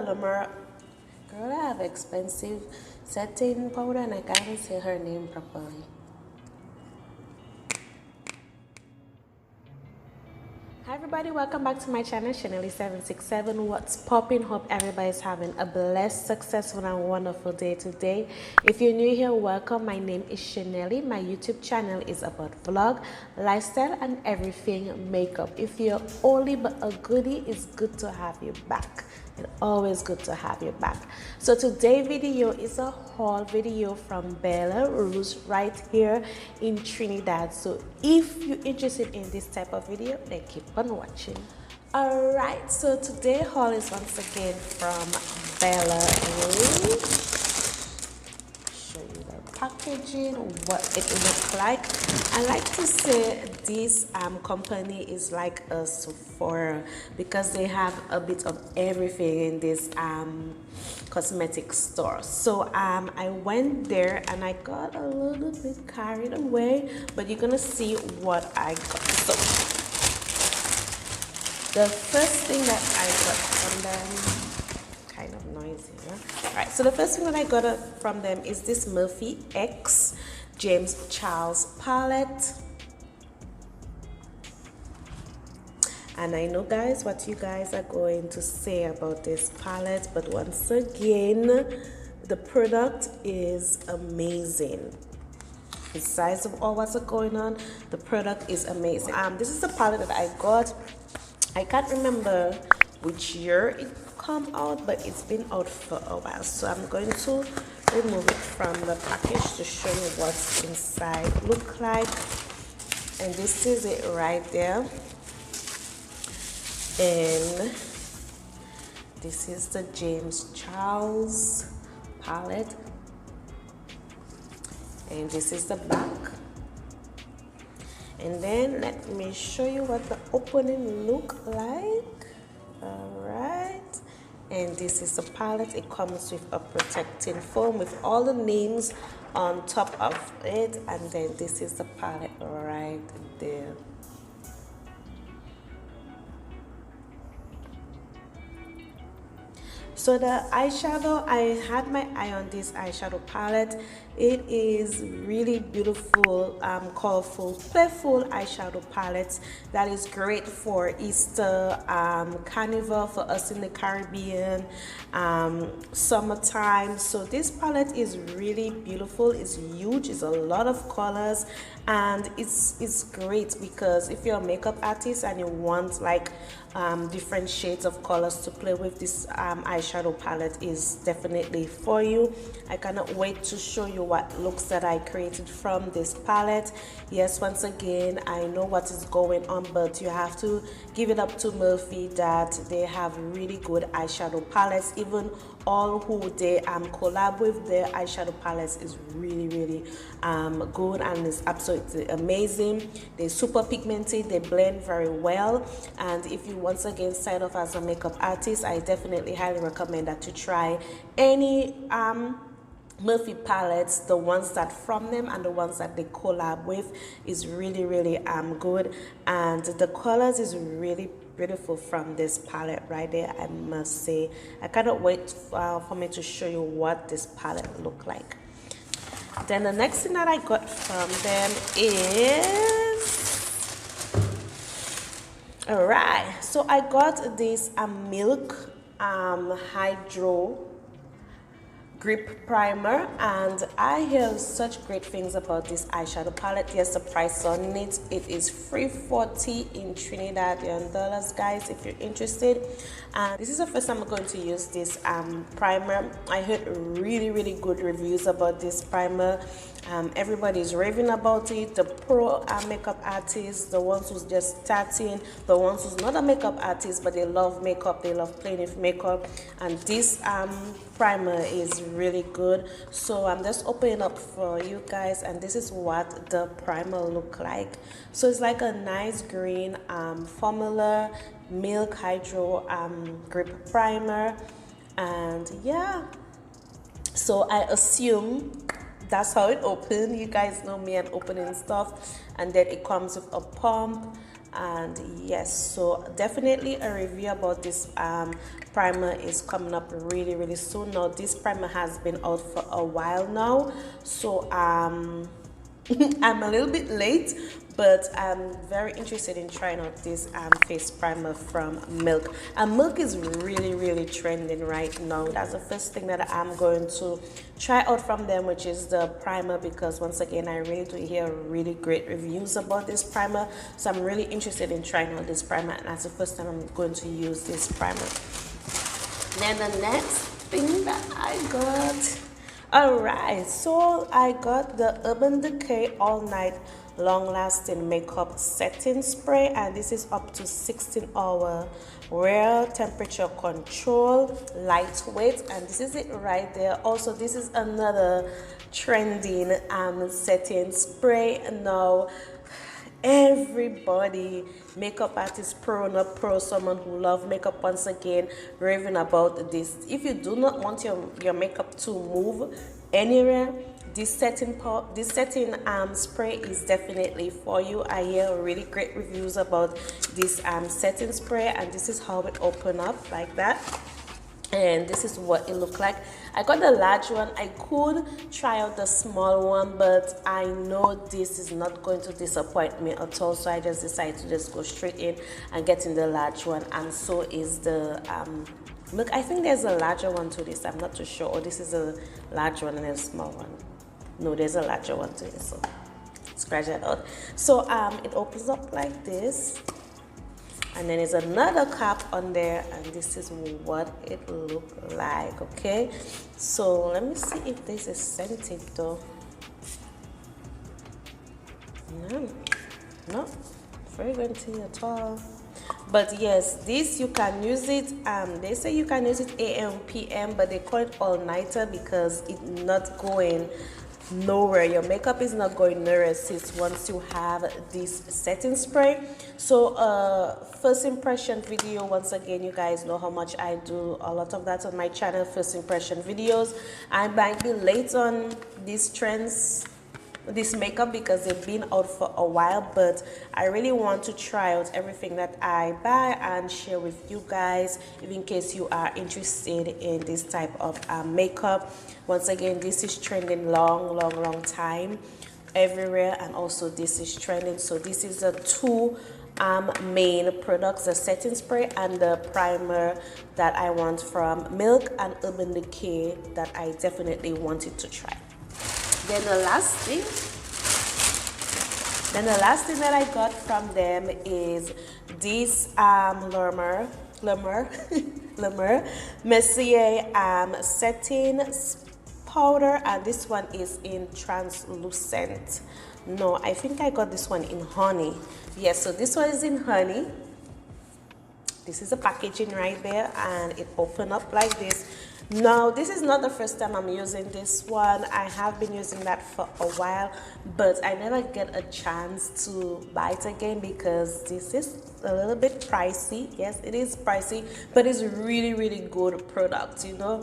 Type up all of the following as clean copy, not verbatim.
Lamar. Girl, I have expensive setting powder and I can't even say her name properly. Hi everybody, welcome back to my channel, Chanelly767. What's popping? Hope everybody's having a blessed, successful and wonderful day today. If you're new here, welcome. My name is Chanelly. My YouTube channel is about vlog, lifestyle and everything makeup. If you're only but a goodie, it's good to have you back. It's always good to have you back. So today's video is a haul video from Bella Russe right here in Trinidad. So if you're interested in this type of video, then keep on watching. Alright, so today's haul is once again from Bella Russe. Show you the packaging, what it looks like. I like to say this company is like a Sephora because they have a bit of everything in this cosmetic store. So I went there and I got a little bit carried away, but you're gonna see what I got. So the first thing that I got from them, kind of noisy, huh? All right, so the first thing that I got from them is this Morphe X James Charles palette. And I know guys what you guys are going to say about this palette, but once again the product is amazing. Besides of all what's going on, the product is amazing. This is the palette that I got. I can't remember which year it come out, but it's been out for a while, so I'm going to remove it from the package to show you what's inside look like. And this is it right there, and this is the James Charles palette, and this is the back. And then let me show you what the opening look like. All right, and this is the palette. It comes with a protecting foam with all the names on top of it, and then this is the palette right there. So the eyeshadow, I had my eye on this eyeshadow palette. It is really beautiful, colorful, playful eyeshadow palette that is great for Easter, Carnival for us in the Caribbean, summertime. So this palette is really beautiful. It's huge. It's a lot of colors, and it's great because if you're a makeup artist and you want like different shades of colors to play with, this eyeshadow palette is definitely for you. I cannot wait to show you what looks that I created from this palette. Yes, once again, I know what is going on, but you have to give it up to Morphe that they have really good eyeshadow palettes. Even all who they collab with, their eyeshadow palettes is really good and is absolutely amazing. They're super pigmented, they blend very well, and if you once again start off as a makeup artist, I definitely highly recommend that you try any Morphe palettes. The ones that from them and the ones that they collab with is really good, and the colors is really beautiful from this palette right there. I must say, I cannot wait for me to show you what this palette look like. Then the next thing that I got from them is, all right, so I got this Milk Hydro Grip Primer, and I hear such great things about this eyeshadow palette. Yes, the price on it is $3.40 in Trinidadian dollars, guys, if you're interested. And this is the first time I'm going to use this primer. I heard really good reviews about this primer. Everybody's raving about it. The pro makeup artists, the ones who's just starting, the ones who's not a makeup artist but they love makeup, they love playing with makeup, and this primer is really good. So I'm just opening up for you guys, and this is what the primer look like. So it's like a nice green formula Milk Hydro Grip Primer, and yeah, so I assume that's how it opened. You guys know me and opening stuff, and then it comes with a pump And yes, so definitely a review about this primer is coming up really soon. Now this primer has been out for a while now, so I'm a little bit late, but I'm very interested in trying out this face primer from Milk. And Milk is really trending right now. That's the first thing that I'm going to try out from them, which is the primer, because once again I really do hear really great reviews about this primer. So I'm really interested in trying out this primer, and that's the first time I'm going to use this primer. Then the next thing that I got, alright, so I got the Urban Decay All Night Long Lasting Makeup Setting Spray, and this is up to 16-hour real temperature control, lightweight, and this is it right there. Also, this is another trending setting spray now. Everybody, makeup artist, pro, not pro, someone who love makeup, once again raving about this. If you do not want your makeup to move anywhere, this setting spray is definitely for you. I hear really great reviews about this setting spray, and this is how it open up like that. And this is what it looked like. I got the large one. I could try out the small one, but I know this is not going to disappoint me at all, so I just decided to just go straight in and get in the large one. And so is the look, I think there's a larger one to this. I'm not too sure. Or this is a large one and a small one. No, there's a larger one to this, so scratch that out. So it opens up like this, and then there's another cap on there, and this is what it looked like. Okay, so let me see if this is scented though. No fragrancy at all. But yes, this you can use it, they say you can use it AM PM, but they call it all-nighter because it's not going nowhere. Your makeup is not going nowhere since once you have this setting spray. So first impression video, once again, you guys know how much I do a lot of that on my channel, first impression videos. I might be late on these trends, this makeup, because they've been out for a while, but I really want to try out everything that I buy and share with you guys, if in case you are interested in this type of makeup. Once again, this is trending long time everywhere, and also this is trending. So this is the two main products, the setting spray and the primer that I want from Milk and Urban Decay that I definitely wanted to try. Then the last thing that I got from them is this Le Mairea setting powder, and this one is in translucent. No, I think I got this one in honey. Yes, so this one is in honey. This is the packaging right there, and it opened up like this. Now, this is not the first time I'm using this one. I have been using that for a while, but I never get a chance to buy it again because this is a little bit pricey. Yes, it is pricey, but it's really good product, you know.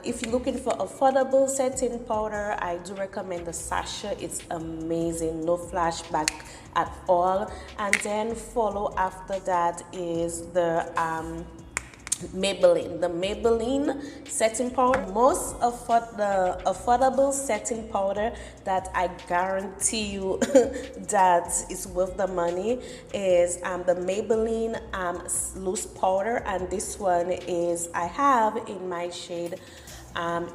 If you're looking for affordable setting powder, I do recommend the sachet. It's amazing, no flashback at all. And then follow after that is the Maybelline setting powder. Most of the affordable setting powder that I guarantee you that is worth the money is the Maybelline loose powder, and this one is I have in my shade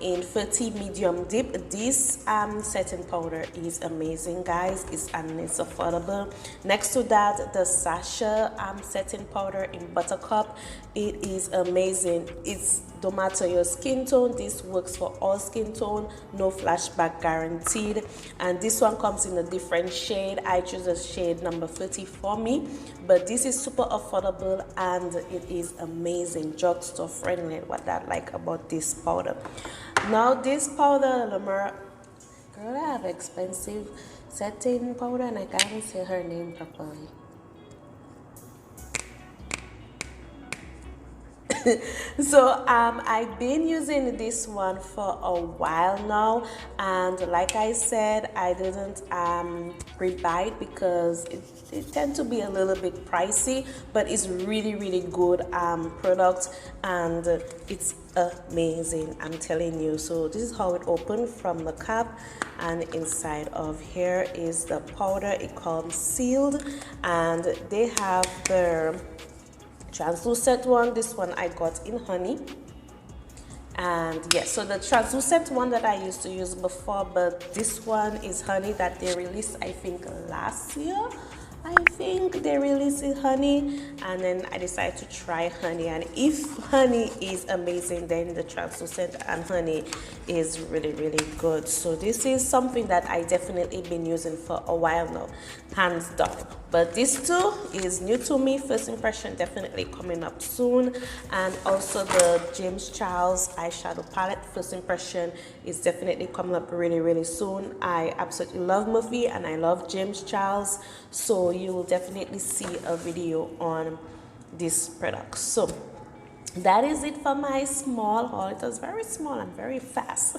in 30 medium deep. This setting powder is amazing, guys. It's affordable. Next to that, the sachet setting powder in Buttercup. It is amazing. It's no matter your skin tone, this works for all skin tone, no flashback guaranteed. And this one comes in a different shade. I choose a shade number 30 for me, but this is super affordable and it is amazing, drugstore friendly. What I like about this powder. Now this powder, girl, I have expensive setting powder and I can't say her name properly. So I've been using this one for a while now, and like I said, I didn't pre-buy it because it tends to be a little bit pricey, but it's really good product, and it's amazing, I'm telling you. So this is how it opened from the cap, and inside of here is the powder. It comes sealed, and they have the translucent one. This one I got in honey. And yes, so the translucent one that I used to use before, but this one is honey that they released, I think last year. I think they released it honey, and then I decided to try honey, and if honey is amazing, then the translucent and honey is really good. So this is something that I definitely been using for a while now, hands down. But this too is new to me. First impression definitely coming up soon, and also the James Charles eyeshadow palette. First impression is definitely coming up really soon. I absolutely love Morphe and I love James Charles, so you will definitely see a video on this product. So that is it for my small haul. It was very small and very fast.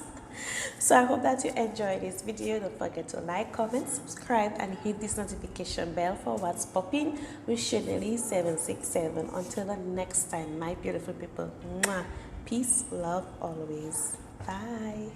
So I hope that you enjoyed this video. Don't forget to like, comment, subscribe, and hit this notification bell for what's popping with Chanel 767. Until the next time, my beautiful people. Mwah. Peace, love always. Bye.